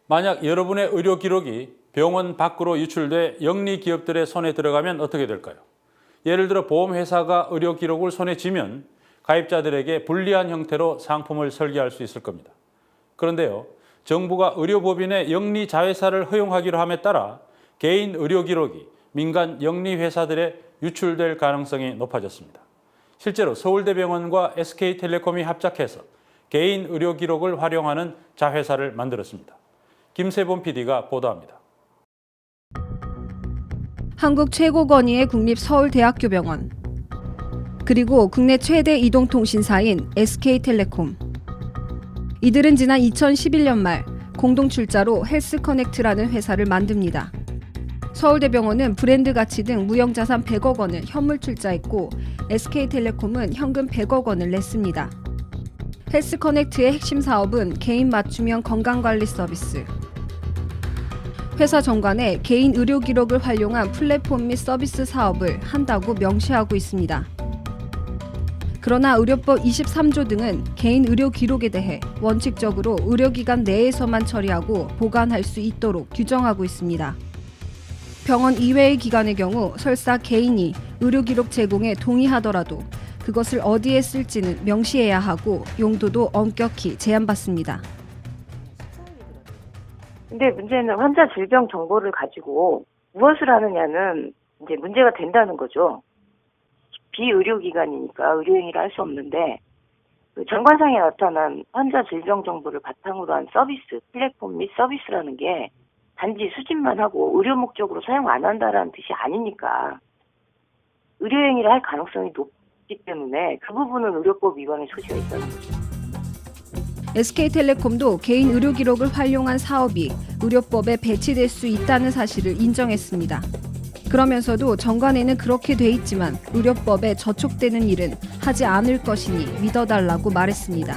만약 여러분의 의료 기록이 병원 밖으로 유출돼 영리 기업들의 손에 들어가면 어떻게 될까요? 예를 들어 보험회사가 의료 기록을 손에 쥐면 가입자들에게 불리한 형태로 상품을 설계할 수 있을 겁니다. 그런데요, 정부가 의료법인의 영리 자회사를 허용하기로 함에 따라 개인 의료 기록이 민간 영리 회사들에 유출될 가능성이 높아졌습니다. 실제로 서울대병원과 SK텔레콤이 합작해서 개인 의료 기록을 활용하는 자회사를 만들었습니다. 김세범 PD가 보도합니다. 한국 최고 권위의 국립서울대학교병원, 그리고 국내 최대 이동통신사인 SK텔레콤. 이들은 지난 2011년 말 공동출자로 헬스커넥트라는 회사를 만듭니다. 서울대병원은 브랜드 가치 등 무형자산 100억 원을 현물 출자했고 SK텔레콤은 현금 100억 원을 냈습니다. 헬스커넥트의 핵심 사업은 개인 맞춤형 건강관리 서비스. 회사 정관에 개인 의료 기록을 활용한 플랫폼 및 서비스 사업을 한다고 명시하고 있습니다. 그러나 의료법 23조 등은 개인 의료 기록에 대해 원칙적으로 의료기관 내에서만 처리하고 보관할 수 있도록 규정하고 있습니다. 병원 이외의 기관의 경우 설사 개인이 의료 기록 제공에 동의하더라도 그것을 어디에 쓸지는 명시해야 하고 용도도 엄격히 제한받습니다. 근데 문제는 환자 질병 정보를 가지고 무엇을 하느냐는 이제 문제가 된다는 거죠. 비의료기관이니까 의료행위를 할 수 없는데 그 정관상에 나타난 환자 질병 정보를 바탕으로 한 서비스, 플랫폼 및 서비스라는 게 단지 수집만 하고 의료 목적으로 사용 안 한다라는 뜻이 아니니까 의료행위를 할 가능성이 높기 때문에 그 부분은 의료법 위반의 소지가 있다는 거죠. SK텔레콤도 개인 의료 기록을 활용한 사업이 의료법에 배치될 수 있다는 사실을 인정했습니다. 그러면서도 정관에는 그렇게 돼 있지만 의료법에 저촉되는 일은 하지 않을 것이니 믿어달라고 말했습니다.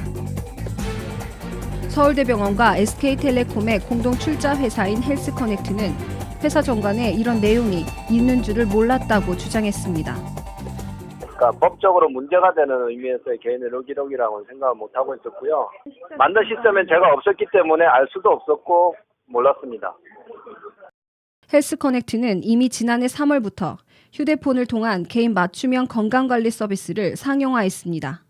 서울대병원과 SK텔레콤의 공동 출자 회사인 헬스커넥트는 회사 정관에 이런 내용이 있는 줄을 몰랐다고 주장했습니다. 그러니까 법적으로 문제가 되는 의미에서의 개인 의료 기록이라고는 생각을 못하고 있었고요. 만든 시스템엔 제가 없었기 때문에 알 수도 없었고 몰랐습니다. 헬스커넥트는 이미 지난해 3월부터 휴대폰을 통한 개인 맞춤형 건강관리 서비스를 상용화했습니다.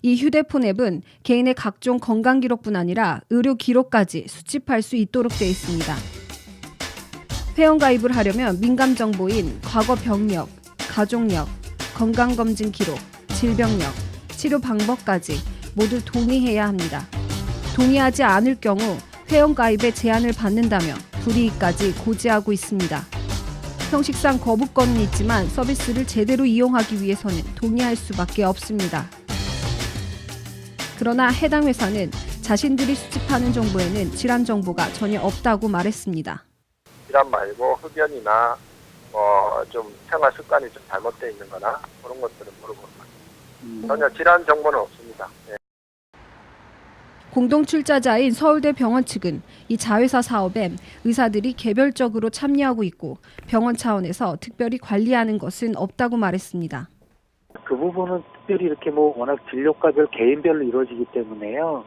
이 휴대폰 앱은 개인의 각종 건강 기록뿐 아니라 의료 기록까지 수집할 수 있도록 되어 있습니다. 회원가입을 하려면 민감 정보인 과거 병력, 가족력, 건강검진 기록, 질병력, 치료 방법까지 모두 동의해야 합니다. 동의하지 않을 경우 회원가입에 제한을 받는다며 불이익까지 고지하고 있습니다. 형식상 거부권은 있지만 서비스를 제대로 이용하기 위해서는 동의할 수밖에 없습니다. 그러나 해당 회사는 자신들이 수집하는 정보에는 질환 정보가 전혀 없다고 말했습니다. 질환 말고 흡연이나 좀 생활 습관이 좀 잘못되어 있는 거나 그런 것들은 물어보는 거예요. 전혀 질환 정보는 없습니다. 네. 공동 출자자인 서울대병원 측은 이 자회사 사업에 의사들이 개별적으로 참여하고 있고 병원 차원에서 특별히 관리하는 것은 없다고 말했습니다. 그 부분은 특별히 이렇게 워낙 진료과별 개인별로 이루어지기 때문에요.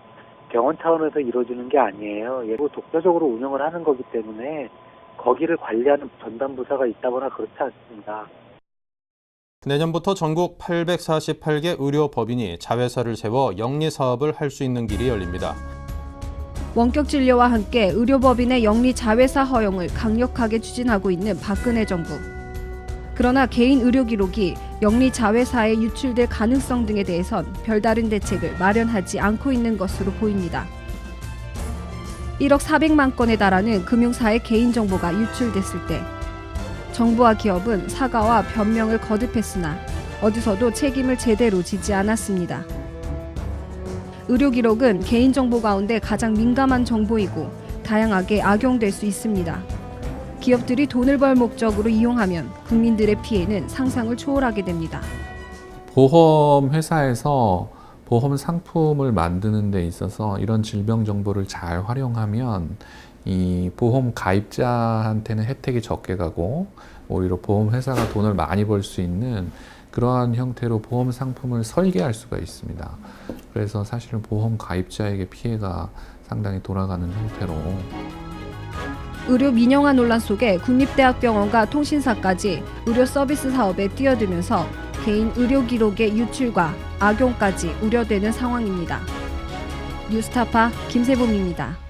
병원 차원에서 이루어지는 게 아니에요. 얘도 독자적으로 운영을 하는 거기 때문에 거기를 관리하는 전담부서가 있다거나 그렇지 않습니다. 내년부터 전국 848개 의료법인이 자회사를 세워 영리 사업을 할 수 있는 길이 열립니다. 원격 진료와 함께 의료법인의 영리 자회사 허용을 강력하게 추진하고 있는 박근혜 정부. 그러나 개인 의료 기록이 영리 자회사에 유출될 가능성 등에 대해선 별다른 대책을 마련하지 않고 있는 것으로 보입니다. 1억 400만 건에 달하는 금융사의 개인정보가 유출됐을 때 정부와 기업은 사과와 변명을 거듭했으나 어디서도 책임을 제대로 지지 않았습니다. 의료 기록은 개인정보 가운데 가장 민감한 정보이고 다양하게 악용될 수 있습니다. 기업들이 돈을 벌 목적으로 이용하면 국민들의 피해는 상상을 초월하게 됩니다. 보험 회사에서 보험 상품을 만드는 데 있어서 이런 질병 정보를 잘 활용하면 이 보험 가입자한테는 혜택이 적게 가고 오히려 보험 회사가 돈을 많이 벌 수 있는 그러한 형태로 보험 상품을 설계할 수가 있습니다. 그래서 사실은 보험 가입자에게 피해가 상당히 돌아가는 형태로 의료 민영화 논란 속에 국립대학병원과 통신사까지 의료 서비스 사업에 뛰어들면서 개인 의료 기록의 유출과 악용까지 우려되는 상황입니다. 뉴스타파 김세범입니다.